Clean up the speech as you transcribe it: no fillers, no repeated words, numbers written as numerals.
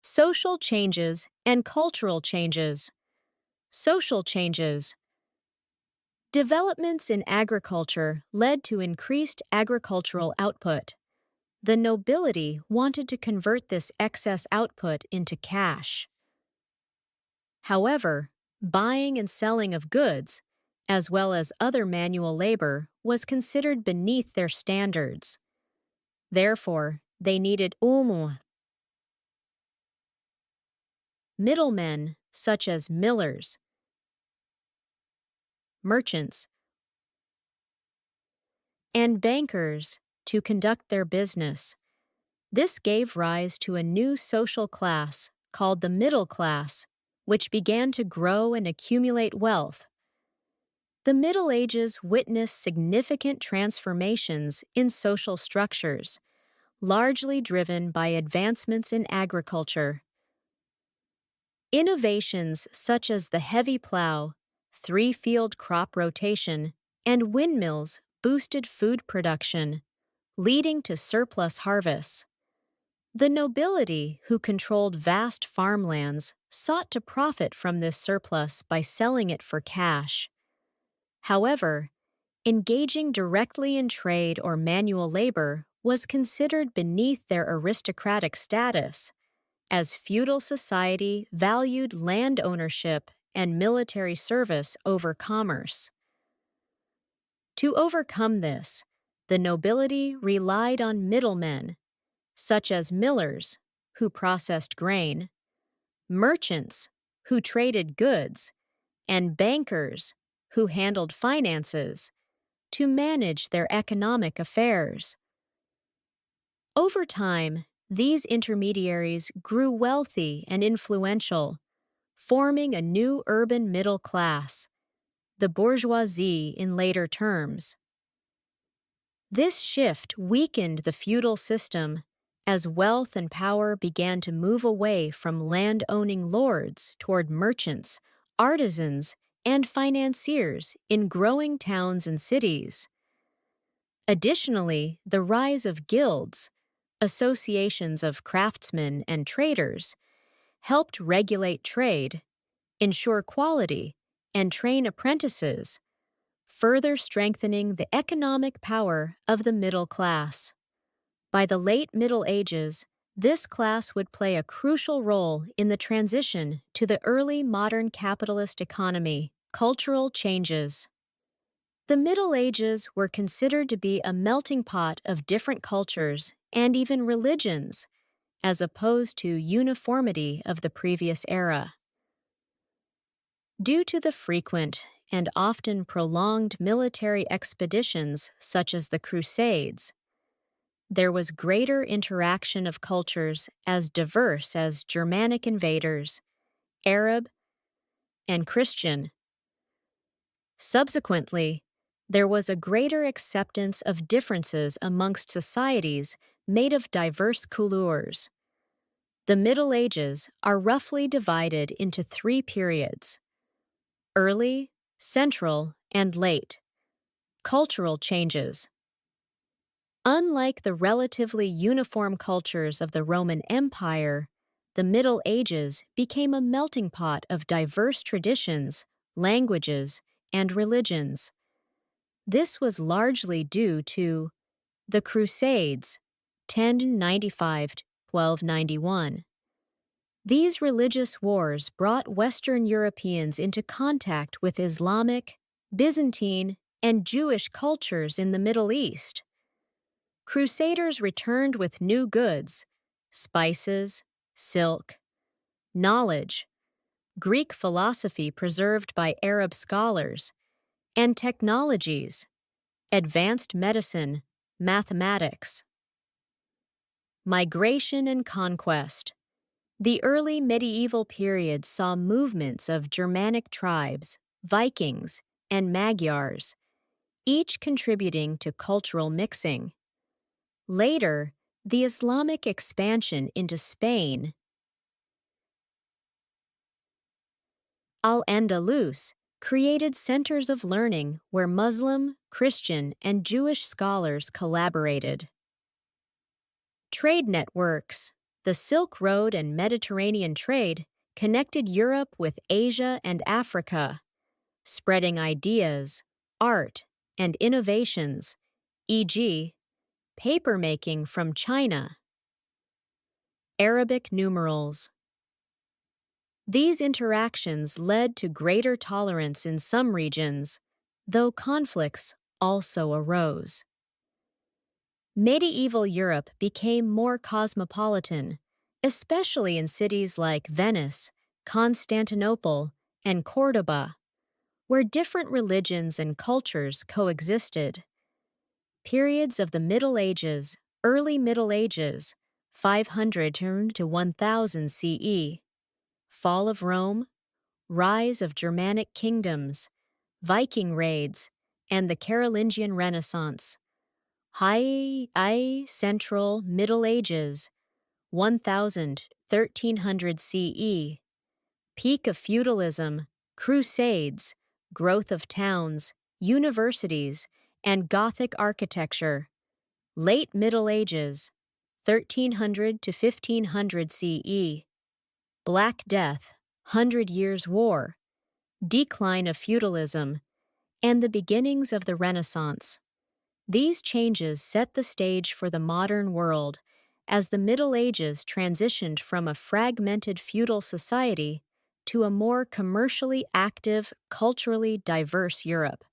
Social changes and cultural changes. Social changes. Developments in agriculture led to increased agricultural output. The nobility wanted to convert this excess output into cash. However, buying and selling of goods, as well as other manual labor, was considered beneath their standards. Therefore, they needed middlemen, such as millers, merchants, and bankers, to conduct their business. This gave rise to a new social class called the middle class, which began to grow and accumulate wealth. The Middle Ages witnessed significant transformations in social structures, largely driven by advancements in agriculture. Innovations such as the heavy plow, three-field crop rotation, and windmills boosted food production, leading to surplus harvests. The nobility, who controlled vast farmlands, sought to profit from this surplus by selling it for cash. However, engaging directly in trade or manual labor was considered beneath their aristocratic status, as feudal society valued land ownership and military service over commerce. To overcome this, the nobility relied on middlemen, such as millers, who processed grain, merchants, who traded goods, and bankers, who handled finances, to manage their economic affairs. Over time, these intermediaries grew wealthy and influential, forming a new urban middle class, the bourgeoisie in later terms. This shift weakened the feudal system as wealth and power began to move away from land-owning lords toward merchants, artisans, and financiers in growing towns and cities. Additionally, the rise of guilds, associations of craftsmen and traders, helped regulate trade, ensure quality, and train apprentices, further strengthening the economic power of the middle class. By the late Middle Ages, this class would play a crucial role in the transition to the early modern capitalist economy. Cultural changes. The Middle Ages were considered to be a melting pot of different cultures and even religions, as opposed to uniformity of the previous era. Due to the frequent and often prolonged military expeditions such as the Crusades, there was greater interaction of cultures as diverse as Germanic invaders, Arab, and Christian. Subsequently, there was a greater acceptance of differences amongst societies made of diverse couleurs. The Middle Ages are roughly divided into three periods: early, central, and late. Cultural changes. Unlike the relatively uniform cultures of the Roman Empire, the Middle Ages became a melting pot of diverse traditions, languages, and religions. This was largely due to the Crusades, 1095–1291. These religious wars brought Western Europeans into contact with Islamic, Byzantine, and Jewish cultures in the Middle East. Crusaders returned with new goods, spices, silk, knowledge, Greek philosophy preserved by Arab scholars, and technologies, advanced medicine, mathematics. Migration and conquest. The early medieval period saw movements of Germanic tribes, Vikings, and Magyars, each contributing to cultural mixing. Later, the Islamic expansion into Spain, Al-Andalus, created centers of learning where Muslim, Christian, and Jewish scholars collaborated. Trade networks. The Silk Road and Mediterranean trade connected Europe with Asia and Africa, spreading ideas, art, and innovations, e.g., papermaking from China. Arabic numerals. These interactions led to greater tolerance in some regions, though conflicts also arose. Medieval Europe became more cosmopolitan, especially in cities like Venice, Constantinople, and Cordoba, where different religions and cultures coexisted. Periods of the Middle Ages, early Middle Ages, 500 to 1000 CE, fall of Rome, rise of Germanic kingdoms, Viking raids, and the Carolingian Renaissance. High Central Middle Ages, 1000 1300 CE, peak of feudalism, crusades, growth of towns, universities, and Gothic architecture. Late Middle Ages, 1300 to 1500 CE, Black Death, Hundred Years' War, decline of feudalism, and the beginnings of the Renaissance. These changes set the stage for the modern world as the Middle Ages transitioned from a fragmented feudal society to a more commercially active, culturally diverse Europe.